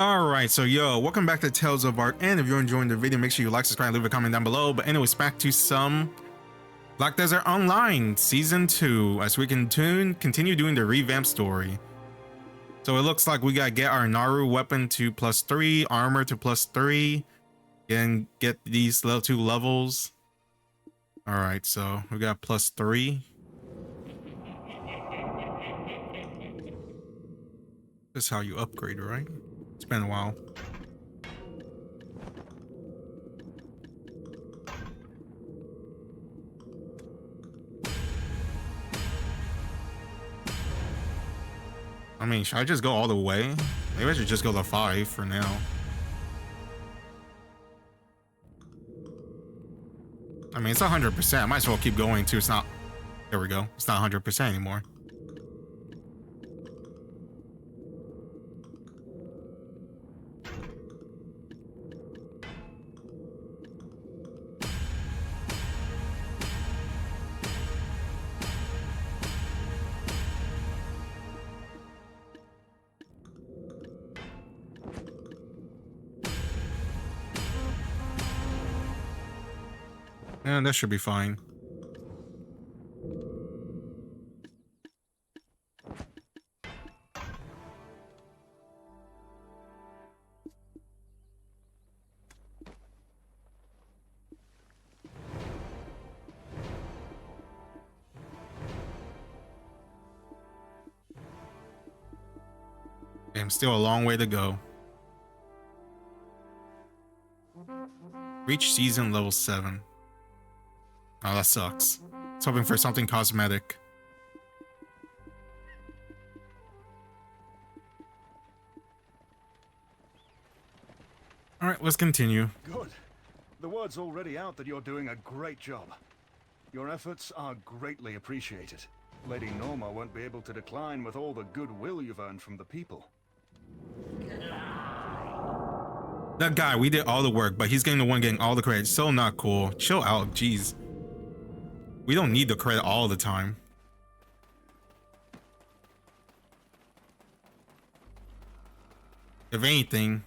Alright, so yo, welcome back to Tales of Art, and if you're enjoying the video, make sure you like, subscribe, leave a comment down below. But anyways, back to some Black Desert Online Season 2, as we continue doing the revamp story. So it looks like we gotta get our Naru weapon to +3, armor to +3, and get these level 2 levels. Alright, so we got +3. This is how you upgrade, right? It's been a while. I mean, should I just go all the way? Maybe I should just go to 5 for now. I mean, it's 100%. I might as well keep going too. It's not... There we go. It's not 100% anymore. Yeah, that should be fine. Damn, still a long way to go. Reach season level 7. Oh, that sucks. I was hoping for something cosmetic. Alright, let's continue. Good. The word's already out that you're doing a great job. Your efforts are greatly appreciated. Lady Norma won't be able to decline with all the goodwill you've earned from the people. That guy, we did all the work, but he's getting the one getting all the credit. So not cool. Chill out, jeez. We don't need the credit all the time. If anything,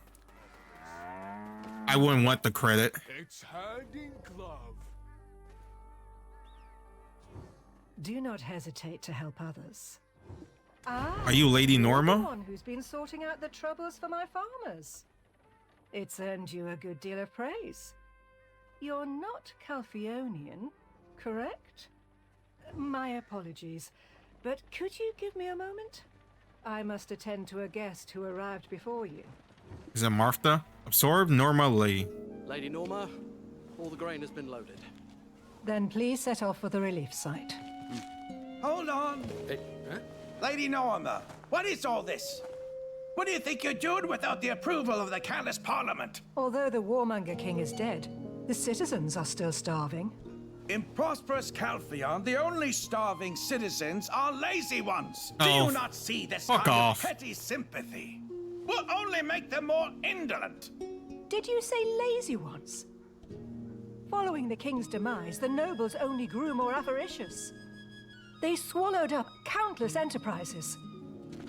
I wouldn't want the credit. It's hand in glove. Do not hesitate to help others. Are you Lady Norma? You're the one who's been sorting out the troubles for my farmers. It's earned you a good deal of praise. You're not Calpheonian, correct? My apologies, but could you give me a moment? I must attend to a guest who arrived before you. Is it Martha? Absorb Norma Lee. Lady Norma, all the grain has been loaded. Then please set off for the relief site. Hold on! Huh? Lady Norma, what is all this? What do you think you're doing without the approval of the Callous Parliament? Although the Warmonger King is dead, the citizens are still starving. In prosperous Calpheon, the only starving citizens are lazy ones. Do Oh, you not see this fuck kind off. of petty sympathy? Will only make them more indolent. Did you say lazy ones? Following the king's demise, the nobles only grew more avaricious. They swallowed up countless enterprises.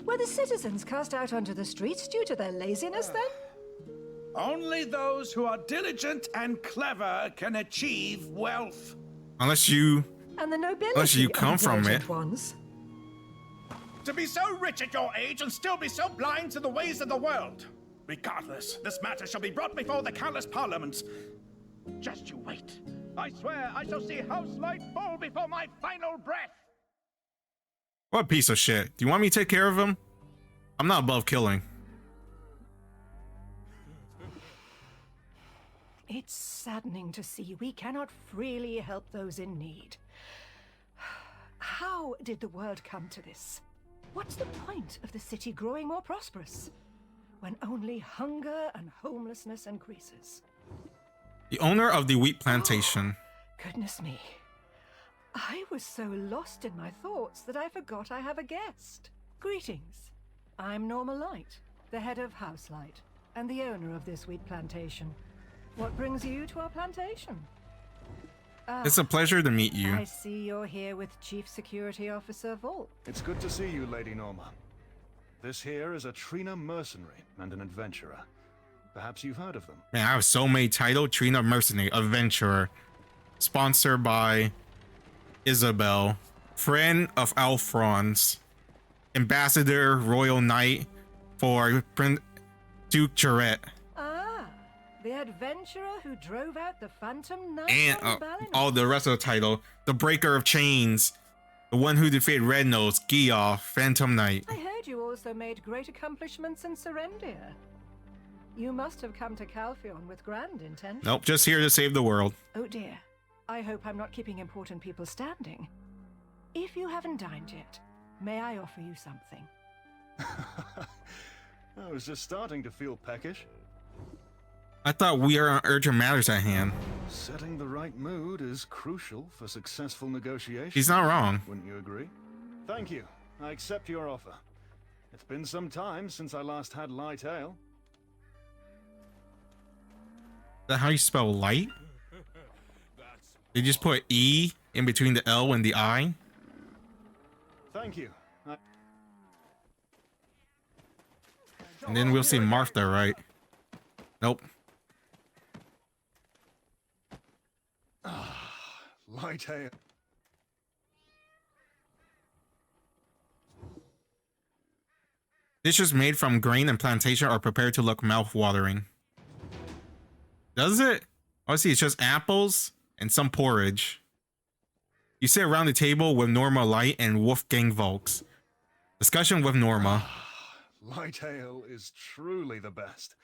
Were the citizens cast out onto the streets due to their laziness then? Only those who are diligent and clever can achieve wealth. Unless you... And the nobility Unless you come are from diligent it. ones. To be so rich at your age and still be so blind to the ways of the world. Regardless, this matter shall be brought before the Callous Parliament. Just you wait. I swear I shall see House Light fall before my final breath. What a piece of shit. Do you want me to take care of him? I'm not above killing. It's saddening to see we cannot freely help those in need. How did the world come to this? What's the point of the city growing more prosperous when only hunger and homelessness increases? The owner of the wheat plantation. Goodness me. I was so lost in my thoughts that I forgot I have a guest. Greetings. I'm Norma Light, the head of House Light, and the owner of this wheat plantation. What brings you to our plantation? It's a pleasure to meet you. I see you're here with Chief Security Officer Volk. It's good to see you, Lady Norma. This here is a Trina mercenary and an adventurer. Perhaps you've heard of them. Man, I have so many titles. Trina Mercenary, Adventurer. Sponsored by Isabel. Friend of Alphonse. Ambassador, Royal Knight for Prince Duke Jarrett. Ah, the adventurer who drove out the Phantom Knight And from Valencia. all the rest of the title. The Breaker of Chains. The one who defeated Red Nose, Geoff, Phantom Knight. I heard you also made great accomplishments in Serendia. You must have come to Calpheon with grand intentions. Nope, just here to save the world. Oh dear. I hope I'm not keeping important people standing. If you haven't dined yet, may I offer you something? I was just starting to feel peckish. I thought we are on urgent matters at hand. Setting the right mood is crucial for successful negotiations. He's not wrong. Wouldn't you agree? Thank you. I accept your offer. It's been some time since I last had light ale. Is that how you spell light? They just put E in between the L and the I? Thank you. And then we'll see Martha, right? Nope. Light ale. Dishes made from grain and plantation are prepared to look mouth-watering. Does it? Oh, I see. It's just apples and some porridge. You sit around the table with Norma Light and Wolfgang Volks. Discussion with Norma. Light ale is truly the best.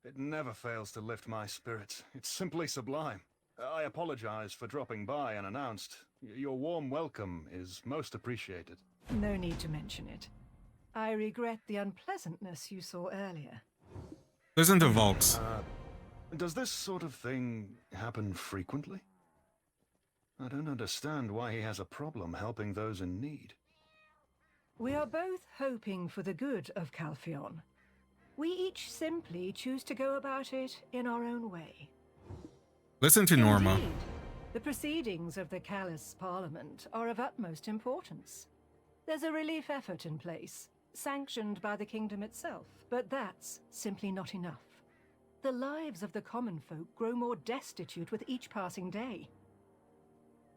It never fails to lift my spirits. It's simply sublime. I apologize for dropping by unannounced. Your warm welcome is most appreciated. No need to mention it. I regret the unpleasantness you saw earlier. Listen to Volks. Does this sort of thing happen frequently? I don't understand why he has a problem helping those in need. We are both hoping for the good of Calpheon. We each simply choose to go about it in our own way. Listen to Norma. Indeed, the proceedings of the Callus Parliament are of utmost importance. There's a relief effort in place, sanctioned by the kingdom itself, but that's simply not enough. The lives of the common folk grow more destitute with each passing day.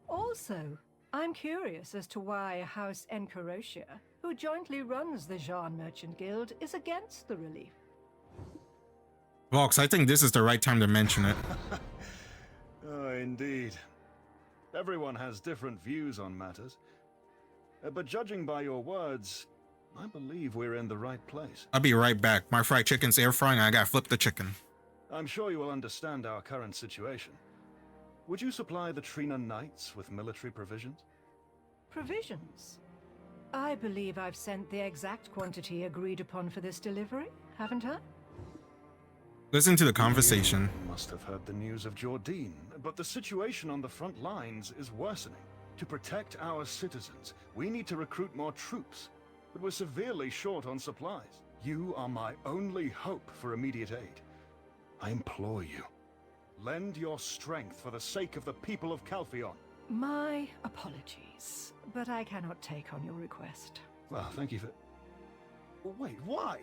Also, I'm curious as to why House Encarotia, who jointly runs the Jean Merchant Guild, is against the relief. Volks, I think this is the right time to mention it. Oh, indeed. Everyone has different views on matters. But judging by your words, I believe we're in the right place. I'll be right back. My fried chicken's air frying. I gotta flip the chicken. I'm sure you will understand our current situation. Would you supply the Trina Knights with military provisions? Provisions? I believe I've sent the exact quantity agreed upon for this delivery, haven't I? Listen to the conversation. You must have heard the news of Jordine, but the situation on the front lines is worsening. To protect our citizens, we need to recruit more troops, but we're severely short on supplies. You are my only hope for immediate aid. I implore you, lend your strength for the sake of the people of Calpheon. My apologies, but I cannot take on your request. Well, thank you for... Wait, why?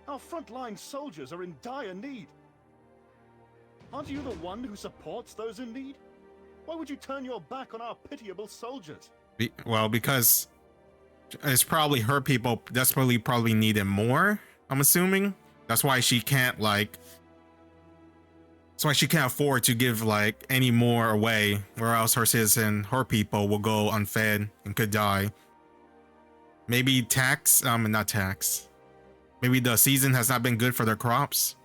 Our frontline soldiers are in dire need. Aren't you the one who supports those in need? Why would you turn your back on our pitiable soldiers? Well, because it's probably her people desperately probably need it more, I'm assuming. That's why she can't, like... That's why she can't afford to give, like, any more away, or else her people will go unfed and could die. Maybe not tax. Maybe the season has not been good for their crops.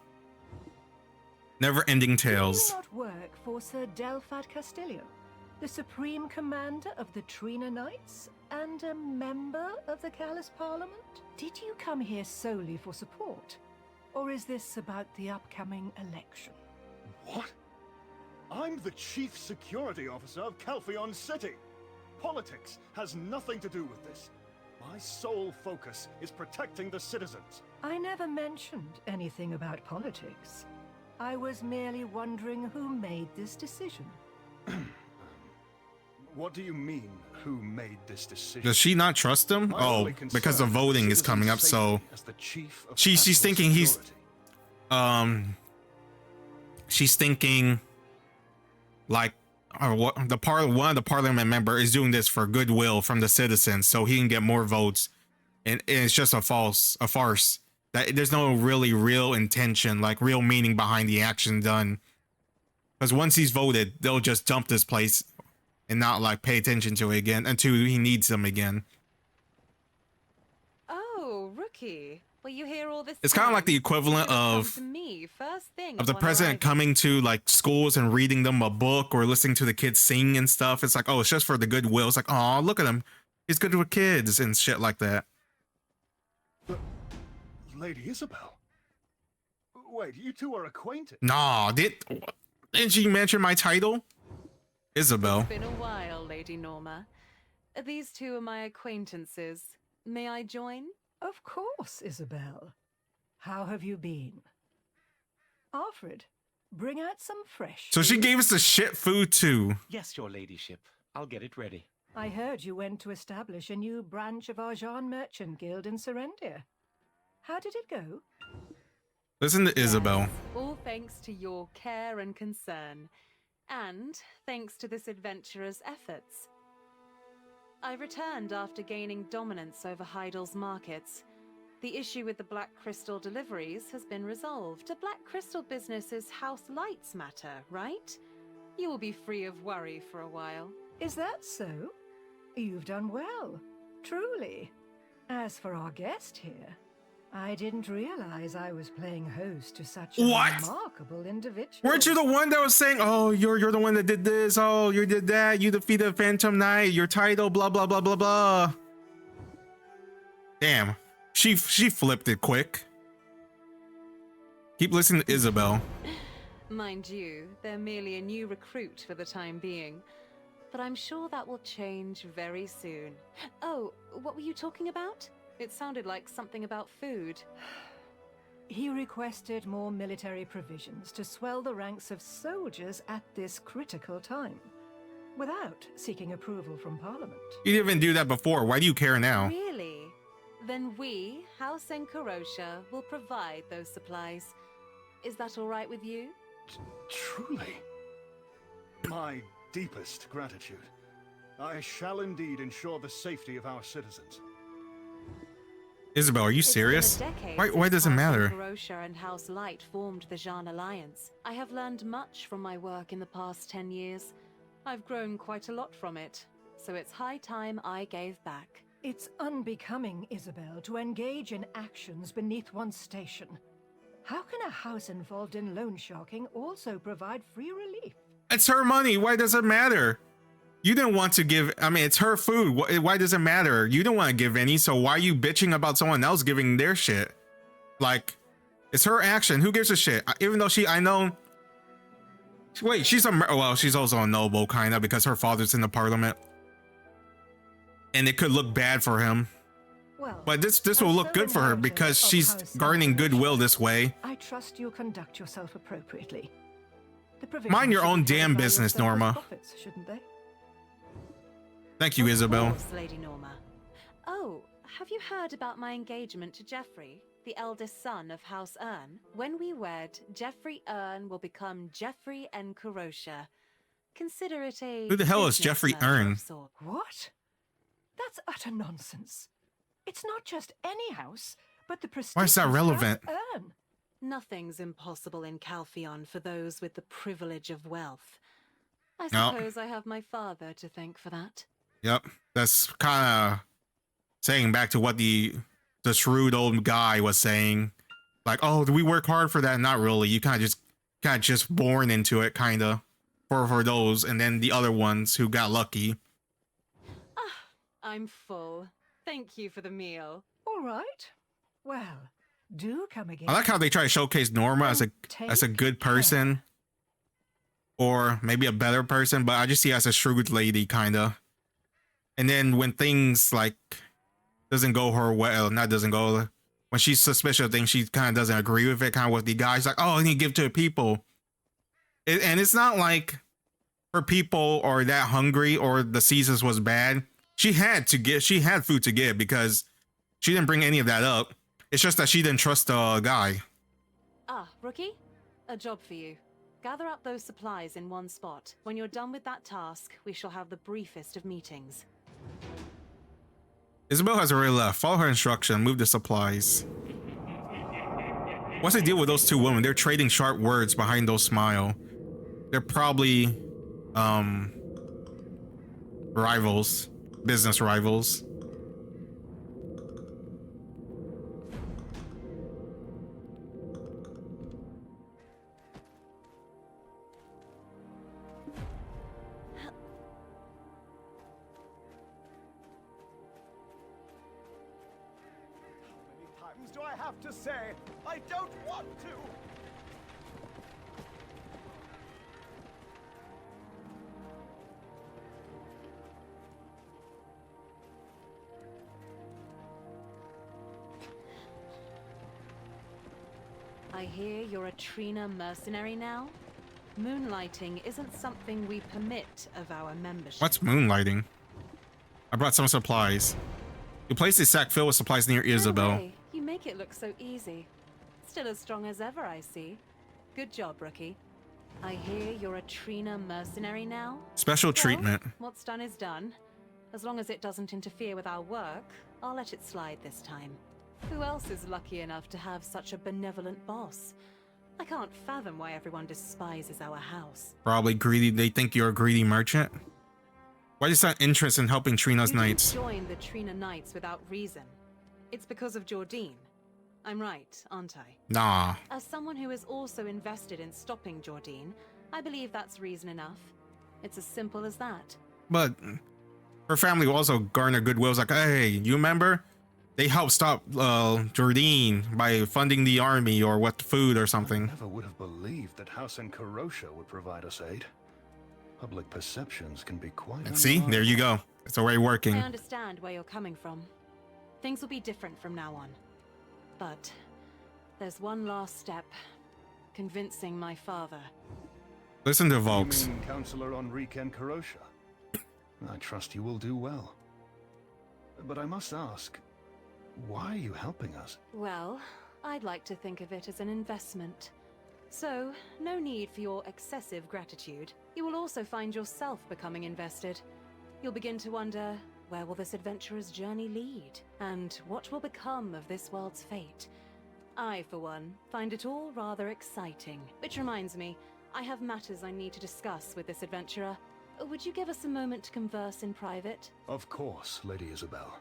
Never-ending tales. Do you not work for Sir Delphad Castillo, the Supreme Commander of the Trina Knights, and a member of the Callus Parliament? Did you come here solely for support? Or is this about the upcoming election? What? I'm the Chief Security Officer of Calpheon City. Politics has nothing to do with this. My sole focus is protecting the citizens. I never mentioned anything about politics. I was merely wondering who made this decision. What do you mean, who made this decision? Does she not trust him? My Oh, only because the concern voting is coming up, citizens' so safety as the chief of she's capital thinking he's security. she's thinking like what one of the parliament member is doing this for goodwill from the citizens so he can get more votes, and it's just a farce. That there's no really real intention, like real meaning behind the action done. Because once he's voted, they'll just dump this place and not like pay attention to it again until he needs them again. Oh, rookie. Well, you hear all this. It's kind of like the equivalent of the president coming to like schools and reading them a book or listening to the kids sing and stuff. It's like, oh, it's just for the goodwill. It's like, oh, look at him, he's good with kids and shit like that. But, Lady Isabel. Wait, you two are acquainted? Nah, didn't she mention my title? Isabel. It's been a while, Lady Norma. These two are my acquaintances. May I join? Of course, Isabel. How have you been? Alfred, bring out some fresh So she food. gave us the shit food too. Yes, your ladyship. I'll get it ready. I heard you went to establish a new branch of our Jean Merchant Guild in Serendia. How did it go? Listen to Isabel. All thanks to your care and concern. And thanks to this adventurer's efforts. I returned after gaining dominance over Heidel's markets. The issue with the Black Crystal deliveries has been resolved. The Black Crystal business is House Light's matter, right? You will be free of worry for a while. Is that so? You've done well, truly. As for our guest here, I didn't realize I was playing host to such a remarkable individual. Weren't you the one that was saying, oh, you're the one that did this, oh, you did that, you defeated Phantom Knight, your title, blah, blah, blah, blah, blah. Damn, she flipped it quick. Keep listening to Isabel. Mind you, they're merely a new recruit for the time being. But I'm sure that will change very soon. Oh, what were you talking about? It sounded like something about food. He requested more military provisions to swell the ranks of soldiers at this critical time, without seeking approval from Parliament. You didn't even do that before. Why do you care now? Really? Then we, House Encarosha, will provide those supplies. Is that all right with you? Truly. My deepest gratitude. I shall indeed ensure the safety of our citizens. Isabel, are you serious? Why does it matter? Encarosha and House Light formed the Jean Alliance. I have learned much from my work in the past 10 years. I've grown quite a lot from it, so it's high time I gave back. It's unbecoming, Isabel, to engage in actions beneath one's station. How can a house involved in loan sharking also provide free relief? It's her money. Why does it matter? You didn't want to give, I mean, it's her food. Why does it matter? You didn't want to give any, so why are you bitching about someone else giving their shit? Like, it's her action. Who gives a shit? Even though I know. Wait, she's also a noble, kind of, because her father's in the parliament. And it could look bad for him. Well, but this will look good for her because she's garnering goodwill this way. I trust you'll conduct yourself appropriately. Mind your own damn business, Norma. Profits, shouldn't they? Thank you, Isabel. Of course, Lady Norma. Oh, have you heard about my engagement to Geoffrey, the eldest son of House Ern? When we wed, Geoffrey Ern will become Geoffrey Encarosha. Consider it a... Who the hell is Geoffrey Ern? What? That's utter nonsense. It's not just any house, but the prestigious Why is that relevant? House Ern. Nothing's impossible in Calpheon for those with the privilege of wealth. I suppose I have my father to thank for that. Yep, that's kind of saying back to what the shrewd old guy was saying. Like, oh, do we work hard for that? Not really. You kind of just born into it, kind of, for those, and then the other ones who got lucky. Ah, I'm full. Thank you for the meal. All right. Well, do come again. I like how they try to showcase Norma as a good person, or maybe a better person, but I just see her as a shrewd lady, kind of. And then when things like doesn't go her way, when she's suspicious of things, she kind of doesn't agree with it, kind of with the guys like, oh, I need to give to the people. And it's not like her people are that hungry or the seasons was bad, she had food to give because she didn't bring any of that up. It's just that she didn't trust the guy. Ah, Rookie? A job for you. Gather up those supplies in one spot. When you're done with that task, we shall have the briefest of meetings. Isabel has already left. Follow her instruction. Move the supplies. What's the deal with those two women? They're trading sharp words behind those smile. They're probably rivals, business rivals. Do I have to say, I don't want to? I hear you're a Trina mercenary now? Moonlighting isn't something we permit of our membership. What's moonlighting? I brought some supplies. You place a sack filled with supplies near Isabel. No way. You make it look so easy. Still as strong as ever, I see. Good job, Rookie. I hear you're a Trina mercenary now? Special treatment. What's done is done. As long as it doesn't interfere with our work, I'll let it slide this time. Who else is lucky enough to have such a benevolent boss? I can't fathom why everyone despises our house. Probably greedy. They think you're a greedy merchant. Why is that interest in helping Trina's knights? You joined the Trina Knights without reason. It's because of Jordine. I'm right, aren't I? Nah. As someone who is also invested in stopping Jordine, I believe that's reason enough. It's as simple as that. But her family will also garner goodwill. It's like, hey, you remember? They helped stop Jordine by funding the army or what, food or something. I never would have believed that House in Karosha would provide us aid. Public perceptions can be quite And see, there you go. It's already working. I understand where you're coming from. Things will be different from now on. But there's one last step. Convincing my father. Listen to Volks. You mean Councillor Enrique in Karosha? I trust you will do well. But I must ask, why are you helping us? Well, I'd like to think of it as an investment. So, no need for your excessive gratitude. You will also find yourself becoming invested. You'll begin to wonder, where will this adventurer's journey lead? And what will become of this world's fate? I, for one, find it all rather exciting. Which reminds me, I have matters I need to discuss with this adventurer. Would you give us a moment to converse in private? Of course, Lady Isabel.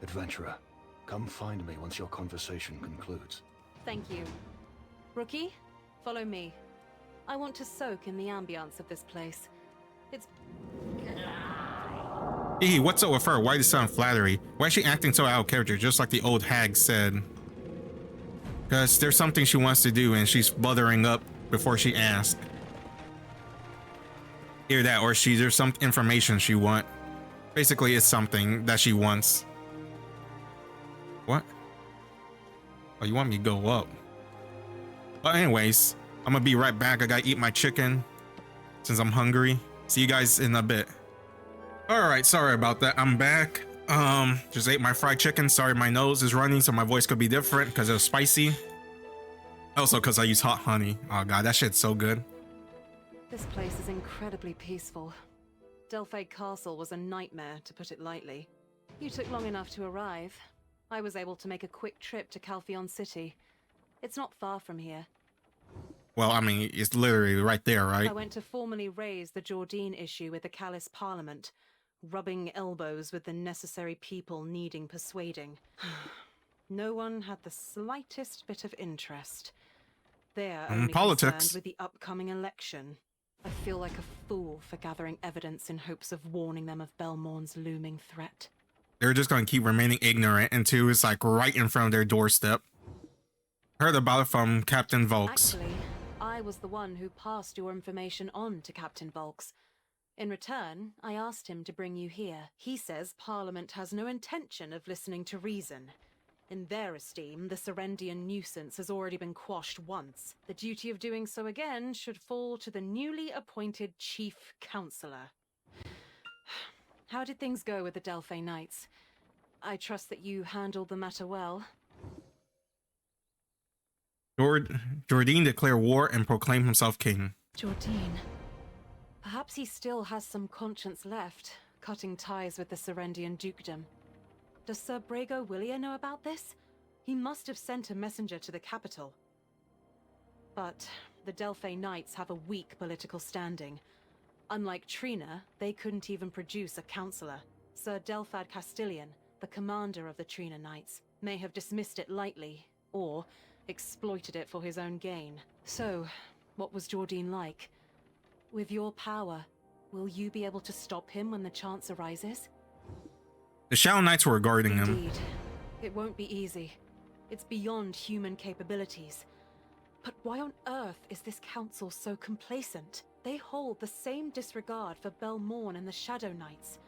Adventurer, come find me once your conversation concludes. Thank you. Rookie, follow me. I want to soak in the ambience of this place. It's... Hey, what's up with her? Why does it sound flattery? Why is she acting so out of character, just like the old hag said? Because there's something she wants to do and she's blubbering up before she asked. Hear that, or there's some information she want. Basically, it's something that she wants. What? Oh, you want me to go up? But anyways, I'm gonna be right back. I gotta eat my chicken since I'm hungry. See you guys in a bit. All right, sorry about that. I'm back. Just ate my fried chicken. Sorry, my nose is running, so my voice could be different because it was spicy. Also, because I use hot honey. Oh god, that shit's so good. This place is incredibly peaceful. Delphi Castle was a nightmare, to put it lightly. You took long enough to arrive. I was able to make a quick trip to Calpheon City. It's not far from here. Well, I mean, it's literally right there, right? I went to formally raise the Jordine issue with the Callus Parliament, rubbing elbows with the necessary people needing persuading. No one had the slightest bit of interest. They're only politics. concerned with the upcoming election. I feel like a fool for gathering evidence in hopes of warning them of Belmorn's looming threat. They're just going to keep remaining ignorant until it's like right in front of their doorstep. Heard about it from Captain Volks. Actually, I was the one who passed your information on to Captain Volks. In return, I asked him to bring you here. He says Parliament has no intention of listening to reason. In their esteem, the Serendian nuisance has already been quashed once. The duty of doing so again should fall to the newly appointed Chief Counselor. How did things go with the Delphi Knights? I trust that you handled the matter well. Jordine declared war and proclaimed himself king. Jordine. Perhaps he still has some conscience left, cutting ties with the Serendian dukedom. Does Sir Brago Willia know about this? He must have sent a messenger to the capital. But the Delphi Knights have a weak political standing. Unlike Trina, they couldn't even produce a counselor. Sir Delphad Castilian, the commander of the Trina Knights, may have dismissed it lightly, or exploited it for his own gain. So, what was Jordine like? With your power, will you be able to stop him when the chance arises? The Shadow Knights were guarding him. Indeed. It won't be easy. It's beyond human capabilities. But why on earth is this council so complacent? They hold the same disregard for Belmorn and the Shadow Knights.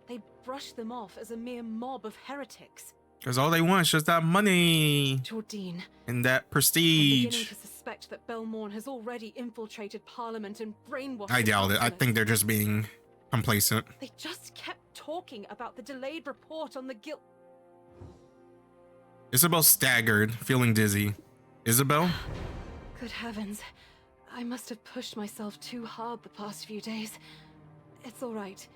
They brush them off as a mere mob of heretics. Because all they want is just that money. Jordine. And that I'm prestige. beginning to suspect that Belmorn has already infiltrated Parliament and brainwashed I the doubt it. I populace. think they're just being complacent. They just kept talking about the delayed report on the guild. Isabel staggered, feeling dizzy. Isabel? Good heavens. I must have pushed myself too hard the past few days. It's all right.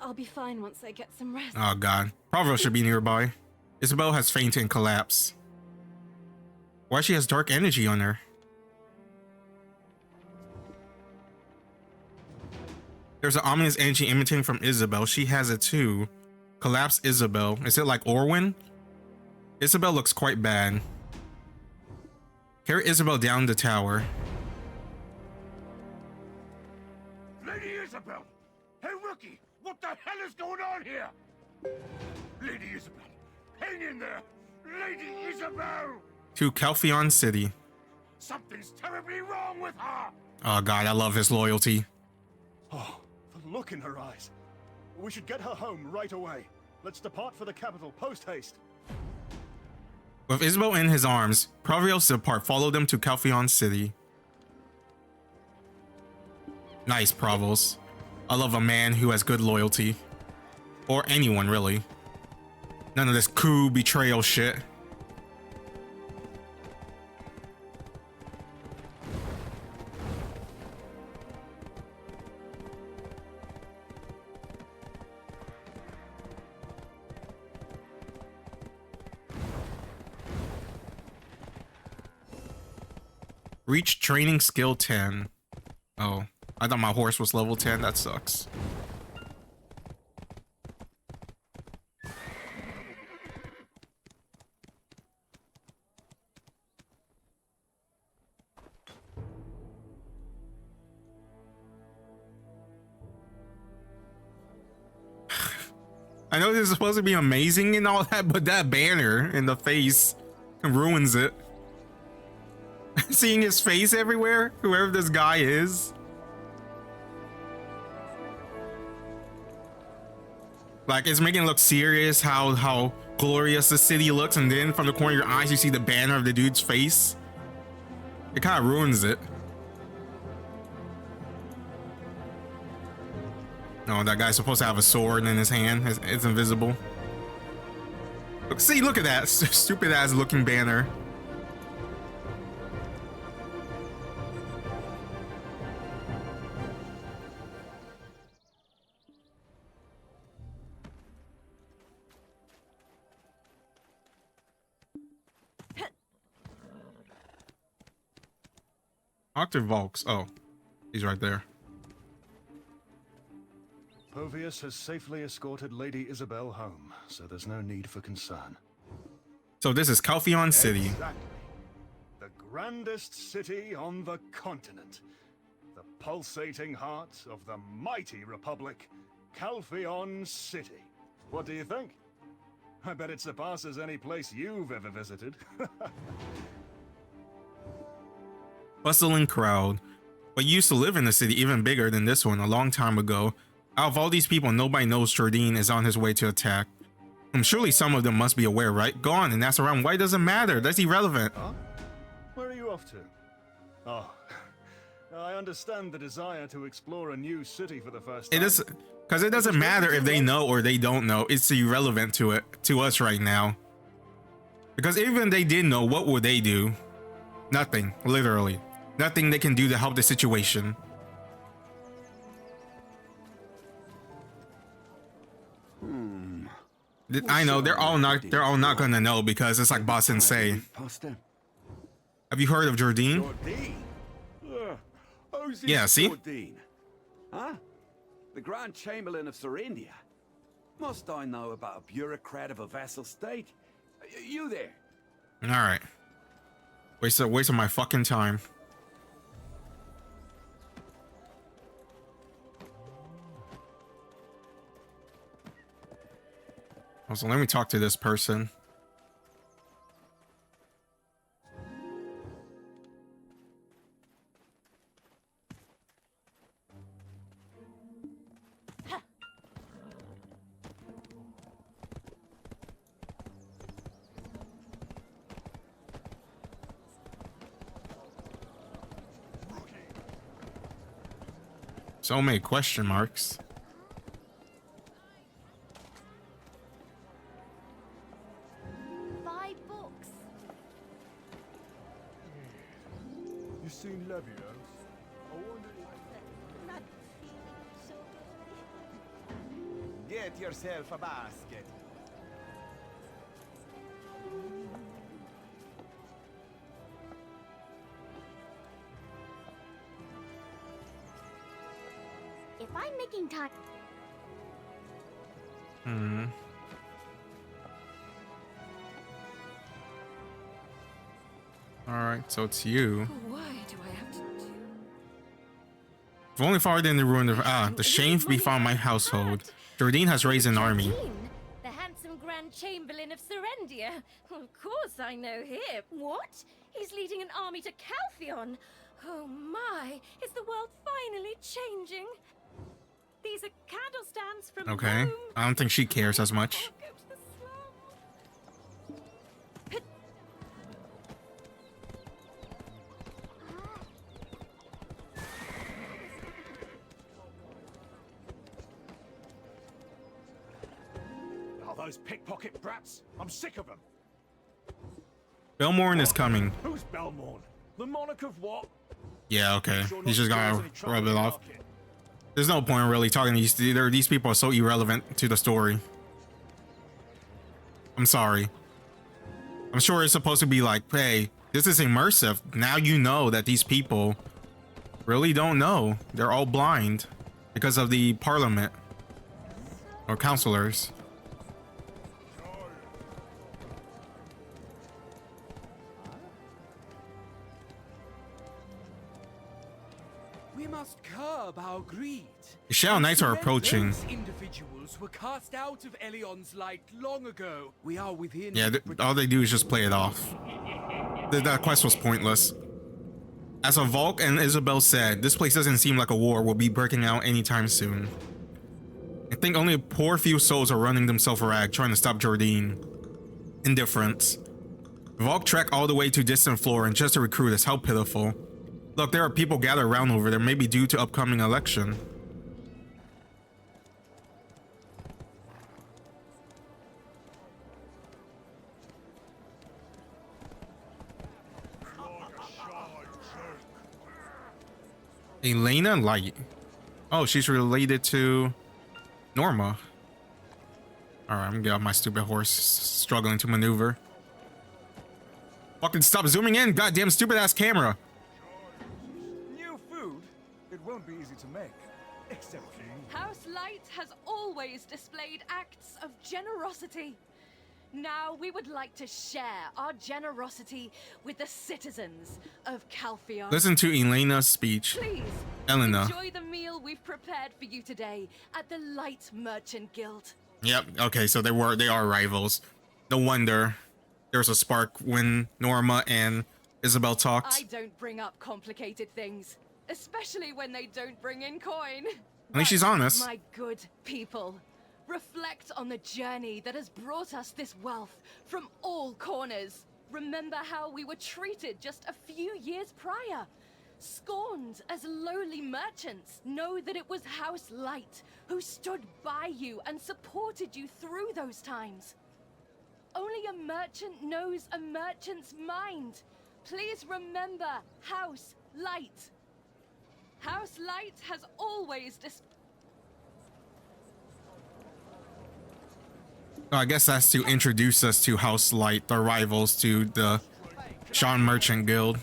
I'll be fine once I get some rest. Oh god. Provo should be nearby. Isabel has fainted and collapsed. Why she has dark energy on her? There's an ominous energy emanating from Isabel. She has it too. Collapse Isabel. Is it like Orwin? Isabel looks quite bad. Carry Isabel down the tower. Lady Isabel! Hey, rookie! What the hell is going on here? Lady Isabel! Hang in there! Lady Isabel! To Calpheon City. Something's terribly wrong with her! Oh god, I love his loyalty. Oh, the look in her eyes. We should get her home right away. Let's depart for the capital post-haste. With Isabel in his arms, Provios depart followed them to Calpheon City. Nice, Provos. I love a man who has good loyalty. Or anyone, really. None of this coup betrayal shit. Reach training skill 10. Oh, I thought my horse was level 10. That sucks. I know this is supposed to be amazing and all that, but that banner in the face ruins it. Seeing his face everywhere, whoever this guy is. Like, it's making it look serious how glorious the city looks, and then from the corner of your eyes you see the banner of the dude's face. It kind of ruins it. No, that guy's supposed to have a sword in his hand. It's invisible. Look, see, look at that stupid ass looking banner. Dr. Volks. Oh, he's right there. Povius has safely escorted Lady Isabel home, so there's no need for concern. So this is Calpheon City. Exactly. The grandest city on the continent. The pulsating heart of the mighty republic, Calpheon City. What do you think? I bet it surpasses any place you've ever visited. Bustling crowd. But used to live in a city even bigger than this one a long time ago. Out of all these people, nobody knows Jordine is on his way to attack. Surely some of them must be aware, right? Go on and ask around. Why does it matter? That's irrelevant. Huh? Where are you off to? Oh, I understand the desire to explore a new city for the first time. It is because it doesn't matter if they know or they don't know. It's irrelevant to us right now. Because even if they did know, what would they do? Nothing, literally. Nothing they can do to help the situation. I know they're all not gonna know because it's like Boss and say. Have you heard of Jordine? Yeah, see? Huh? The Grand Chamberlain of Serendia. Must I know about a bureaucrat of a vassal state? You there? Alright. Waste of my fucking time. So let me talk to this person. So many question marks. You seen Levios? I wonder if... Get yourself a basket. If I'm making time... Alright, so it's you. Why do I have to do? If only farther than the ruin of the shame befall my household. Jordine has raised an army. The handsome Grand Chamberlain of Serendia. Of course I know him. What? He's leading an army to Calpheon. Oh my, is the world finally changing? These are candle stands from Okay, home. I don't think she cares as much. I'll go to the slum. Oh, those pickpocket brats! I'm sick of them. Belmorn is coming. Who's Belmorn? The monarch of what? Yeah, okay. He's just gonna rub it off. There's no point in really talking to these people are so irrelevant to the story. I'm sorry. I'm sure it's supposed to be like, hey, this is immersive. Now you know that these people really don't know. They're all blind because of the parliament or counselors. We must curb our greed. The Shadow Knights are approaching. Those individuals were cast out of Elion's light long ago. We are within. Yeah, all they do is just play it off. That quest was pointless. As Volk and Isabel said, this place doesn't seem like a war will be breaking out anytime soon. I think only a poor few souls are running themselves rag trying to stop Jordine. Indifference. Volk trekked all the way to distant Florence just to recruit us. How pitiful. Look, there are people gathered around over there, maybe due to upcoming election. Elena Light. Oh, she's related to Norma. Alright, I'm gonna get off my stupid horse, struggling to maneuver. Fucking stop zooming in, goddamn stupid ass camera. New food? It won't be easy to make. Except for me. House Light has always displayed acts of generosity. Now we would like to share our generosity with the citizens of Calpheon. Listen to Elena's speech. Please, Elena. enjoy the meal we've prepared for you today at the Light Merchant Guild. Yep, okay, so they are rivals. No wonder there's a spark when Norma and Isabel talked. I don't bring up complicated things, especially when they don't bring in coin. At least she's honest. My good people, Reflect on the journey that has brought us this wealth from all corners. Remember how we were treated just a few years prior. Scorned as lowly merchants. Know that it was House Light who stood by you and supported you through those times. Only a merchant knows a merchant's mind. Please remember House Light. House Light has always I guess that's to introduce us to House Light, the rivals to the Sean Merchant Guild.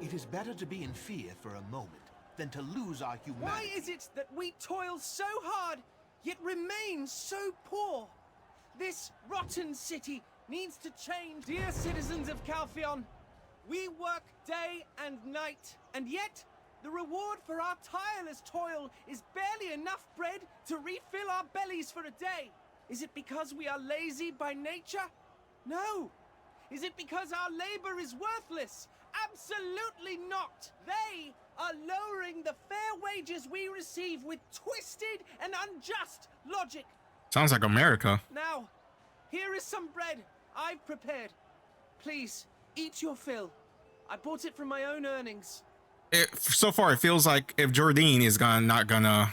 It is better to be in fear for a moment than to lose our humanity. Why is it that we toil so hard, yet remain so poor? This rotten city needs to change. Dear citizens of Calpheon, we work day and night, and yet the reward for our tireless toil is barely enough bread to refill our bellies for a day. Is it because we are lazy by nature? No. Is it because our labor is worthless? Absolutely not! They are lowering the fair wages we receive with twisted and unjust logic. Sounds like America. Now, here is some bread I've prepared. Please, eat your fill. I bought it from my own earnings. So far, it feels like if Jordine is not gonna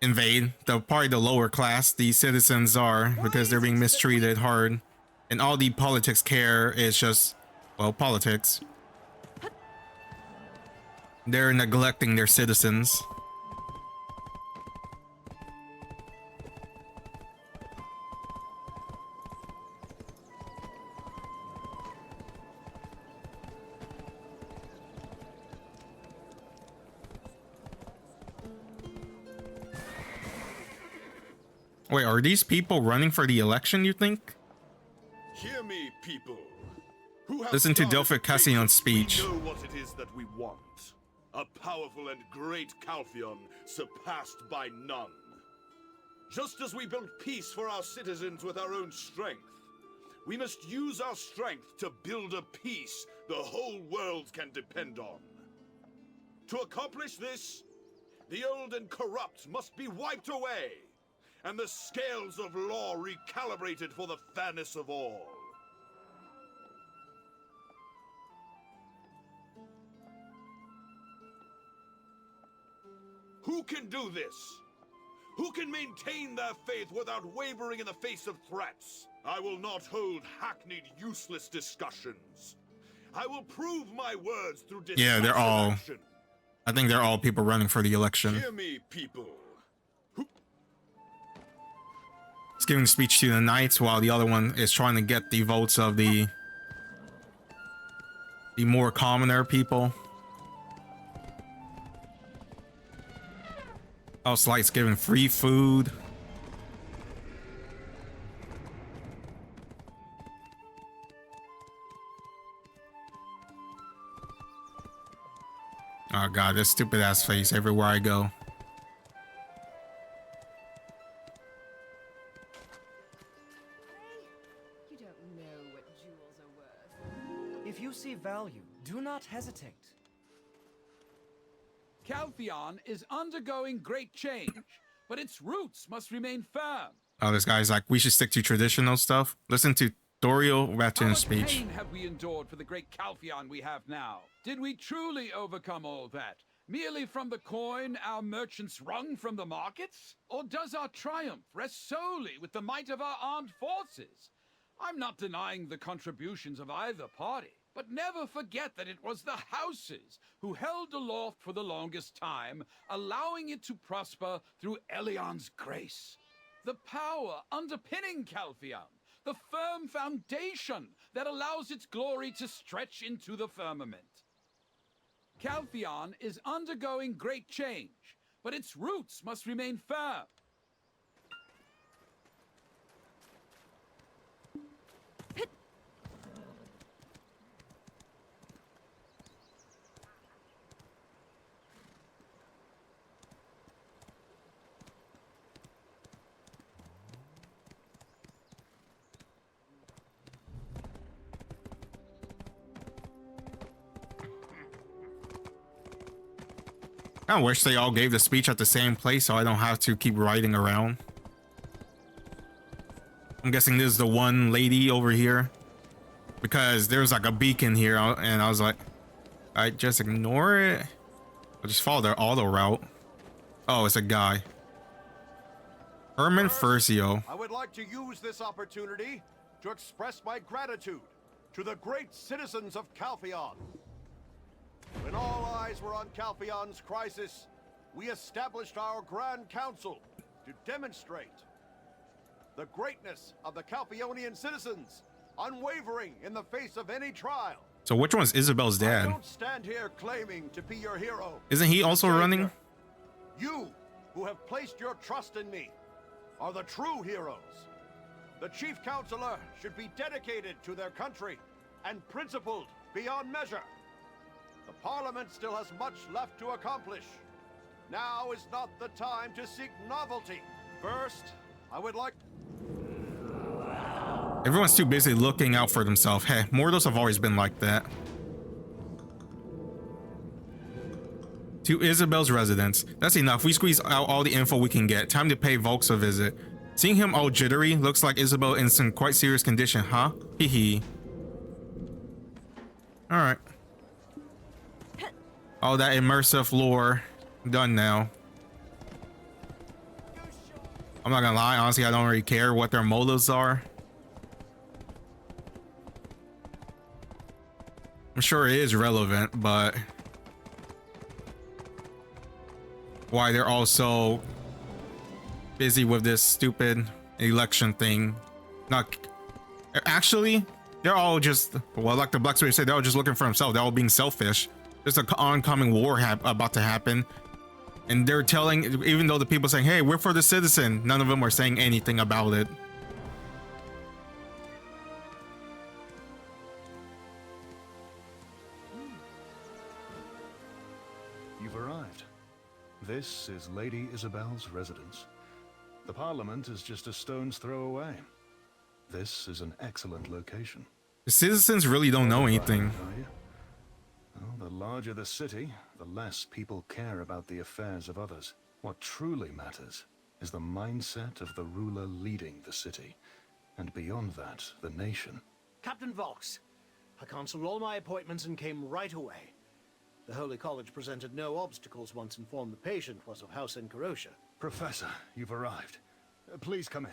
invade, probably the lower class, the citizens are, because they're being mistreated hard. And all the politics care is just, well, politics. They're neglecting their citizens. Wait, are these people running for the election, you think? Hear me, people. Who have Listen to Calphion's speech. We know what it is that we want. A powerful and great Calpheon, surpassed by none. Just as we built peace for our citizens with our own strength, we must use our strength to build a peace the whole world can depend on. To accomplish this, the old and corrupt must be wiped away, and the scales of law recalibrated for the fairness of all. Who can do this? Who can maintain their faith without wavering in the face of threats? I will not hold hackneyed, useless discussions. I will prove my words through decisive Yeah, they're all... action. I think they're all people running for the election. Hear me, people. He's giving a speech to the knights while the other one is trying to get the votes of the more commoner people. House Light's giving free food. Oh god, this stupid ass face everywhere I go. You don't know what jewels are worth. If you see value, do not hesitate. Calpheon is undergoing great change, but its roots must remain firm. Oh, this guy's like, we should stick to traditional stuff. Listen to Dorio Ratin's speech. How much pain have we endured for the great Calpheon we have now? Did we truly overcome all that, merely from the coin our merchants wrung from the markets? Or does our triumph rest solely with the might of our armed forces? I'm not denying the contributions of either party, but never forget that it was the houses who held aloft for the longest time, allowing it to prosper through Elion's grace. The power underpinning Calpheon. The firm foundation that allows its glory to stretch into the firmament. Calpheon is undergoing great change, but its roots must remain firm. I wish they all gave the speech at the same place so I don't have to keep riding around. I'm guessing this is the one lady over here, because there's like a beacon here and I was like, I just ignore it. I'll just follow their auto route. Oh, it's a guy. Herman Furcio. I would like to use this opportunity to express my gratitude to the great citizens of Calpheon. When all eyes were on Calpheon's crisis, we established our Grand Council to demonstrate the greatness of the Calpheonian citizens, unwavering in the face of any trial. So which one's Isabel's dad? I don't stand here claiming to be your hero. Isn't he also running? You, who have placed your trust in me, are the true heroes. The Chief Counselor should be dedicated to their country and principled beyond measure. The Parliament still has much left to accomplish. Now is not the time to seek novelty. First, I would like... Everyone's too busy looking out for themselves. Hey, mortals have always been like that. To Isabel's residence. That's enough. We squeeze out all the info we can get. Time to pay Volks a visit. Seeing him all jittery, looks like Isabel in some quite serious condition, huh? Hee hee. Alright. All that immersive lore done now. I'm not gonna lie, honestly, I don't really care what their motives are. I'm sure it is relevant, but why they're all so busy with this stupid election thing. Not actually, they're all just, well, like the Blacksmith said, they're all just looking for themselves. They're all being selfish. There's an oncoming war about to happen, and they're telling, even though the people saying, hey, we're for the citizen, none of them are saying anything about it. You've arrived. This is Lady Isabel's residence. The Parliament is just a stone's throw away. This is an excellent location. The citizens really don't know anything. Well, the larger the city, the less people care about the affairs of others. What truly matters is the mindset of the ruler leading the city, and beyond that, the nation. Captain Volks, I cancelled all my appointments and came right away. The Holy College presented no obstacles once informed the patient was of House Encarosia. Professor, you've arrived. Please come in.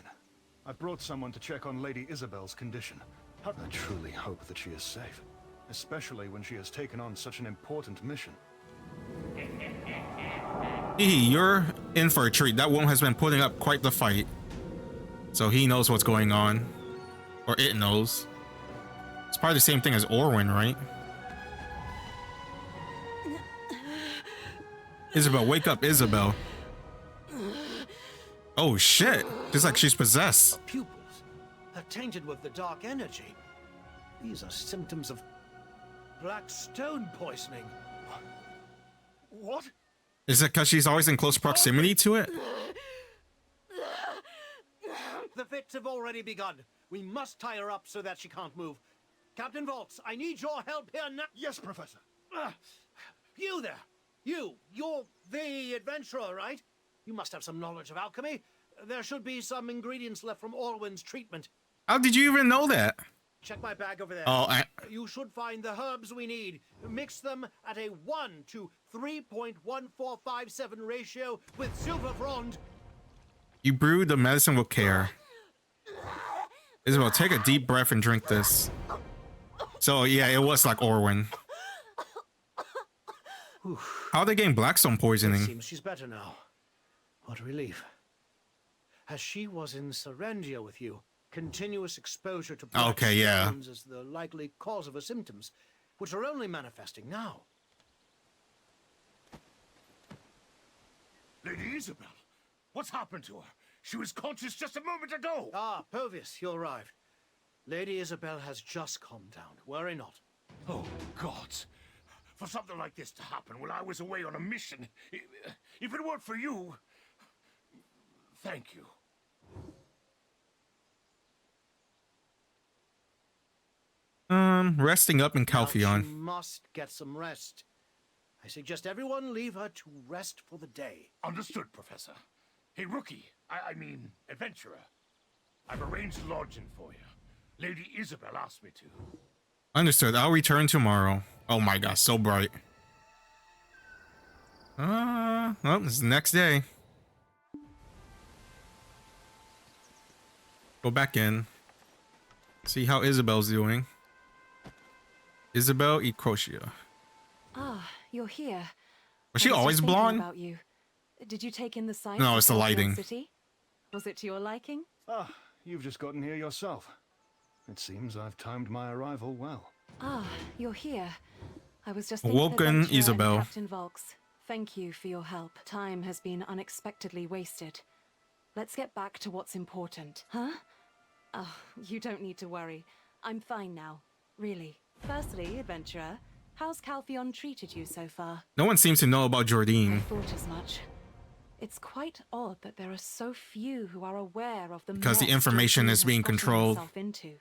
I've brought someone to check on Lady Isabel's condition. I truly hope that she is safe, especially when she has taken on such an important mission. You're in for a treat. That woman has been putting up quite the fight. So he knows what's going on. Or it knows. It's probably the same thing as Orwin, right? Isabel, wake up, Isabel. Oh shit. Just like she's possessed. Her pupils are tainted with the dark energy. These are symptoms of black stone poisoning. What? Is it because she's always in close proximity to it? The fits have already begun. We must tie her up so that she can't move. Captain Volks, I need your help here now. Yes, Professor. You there. You're the adventurer, right? You must have some knowledge of alchemy. There should be some ingredients left from Orwin's treatment. How did you even know that? Check my bag over there. Oh, You should find the herbs we need. Mix them at a 1 to 3.1457 ratio with silver frond. You brew the medicine with care. Isabel, take a deep breath and drink this. So yeah, it was like Orwin. How are they getting blackstone poisoning? It seems she's better now. What a relief. as she was in Serendia with you. Continuous exposure to black Okay, yeah. stones is the likely cause of her symptoms, which are only manifesting now. Lady Isabel, what's happened to her? She was conscious just a moment ago. Ah, Povius, you arrived. Lady Isabel has just calmed down. Worry not. Oh, gods. For something like this to happen while I was away on a mission, if it weren't for you... Thank you. Resting up in Now, Calpheon. she must get some rest. I suggest everyone leave her to rest for the day. Understood, Professor. Hey, rookie. I mean, adventurer. I've arranged lodging for you. Lady Isabel asked me to. Understood. I'll return tomorrow. Oh my gosh, so bright. Well, it's the next day. Go back in. See how Isabel's doing. Isabel Ecosia. Ah, you're here. Was she I always just thinking blonde? About you. Did you take in the sights? No, of it's the Calpheon lighting. City? Was it to your liking? Ah, you've just gotten here yourself. It seems I've timed my arrival well. Ah, you're here. I was just Woken Isabel. Captain Volks. Thank you for your help. Time has been unexpectedly wasted. Let's get back to what's important. Huh? Oh, you don't need to worry. I'm fine now. Really. Firstly, adventurer, how's Calpheon treated you so far? No one seems to know about I Jordine. thought as much. It's quite odd that there are so few who are aware of the Because the mess information Jordine is has being gotten controlled. herself into.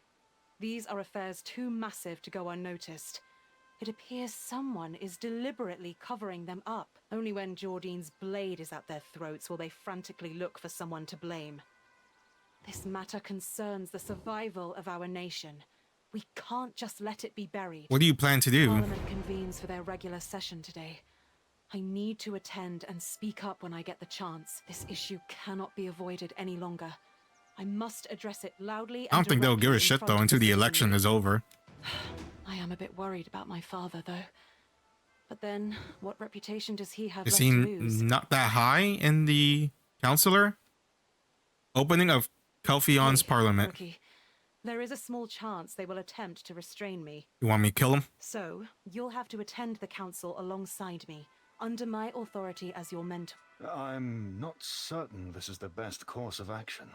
These are affairs too massive to go unnoticed. It appears someone is deliberately covering them up. Only when Jordine's blade is at their throats will they frantically look for someone to blame. This matter concerns the survival of our nation. We can't just let it be buried. What do you plan to do? Parliament convenes for their regular session today. I need to attend and speak up when I get the chance. This issue cannot be avoided any longer. I must address it loudly and I don't think they'll give a directly in shit front though of until the citizenry. election is over. I am a bit worried about my father, though. But then, what reputation does he have Is left he to lose? not that high in the counselor? Opening of Calpheon's parliament. Rookie, there is a small chance they will attempt to restrain me. You want me to kill him? So, you'll have to attend the council alongside me, under my authority as your mentor. I'm not certain this is the best course of action.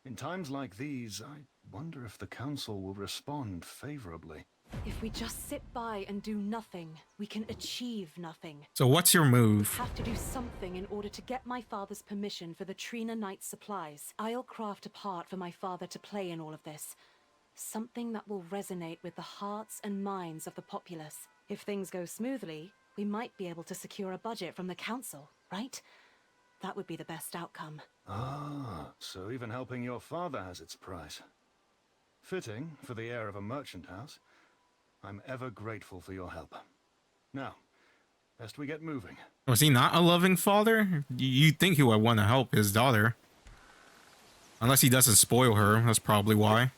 In times like these, I wonder if the council will respond favorably. If we just sit by and do nothing, we can achieve nothing. So what's your move? We have to do something in order to get my father's permission for the Trina Knight's supplies. I'll craft a part for my father to play in all of this. Something that will resonate with the hearts and minds of the populace. If things go smoothly, we might be able to secure a budget from the council, right? That would be the best outcome. Ah, so even helping your father has its price. Fitting for the heir of a merchant house. I'm ever grateful for your help. Now, best we get moving. Was he not a loving father? You'd think he would want to help his daughter. Unless he doesn't spoil her, that's probably why.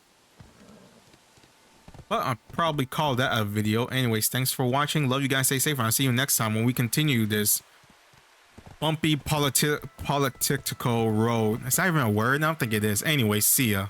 But I'll probably call that a video. Anyways, thanks for watching. Love you guys. Stay safe. And I'll see you next time when we continue this bumpy political road. Is that even a word? I don't think it is. Anyway, see ya.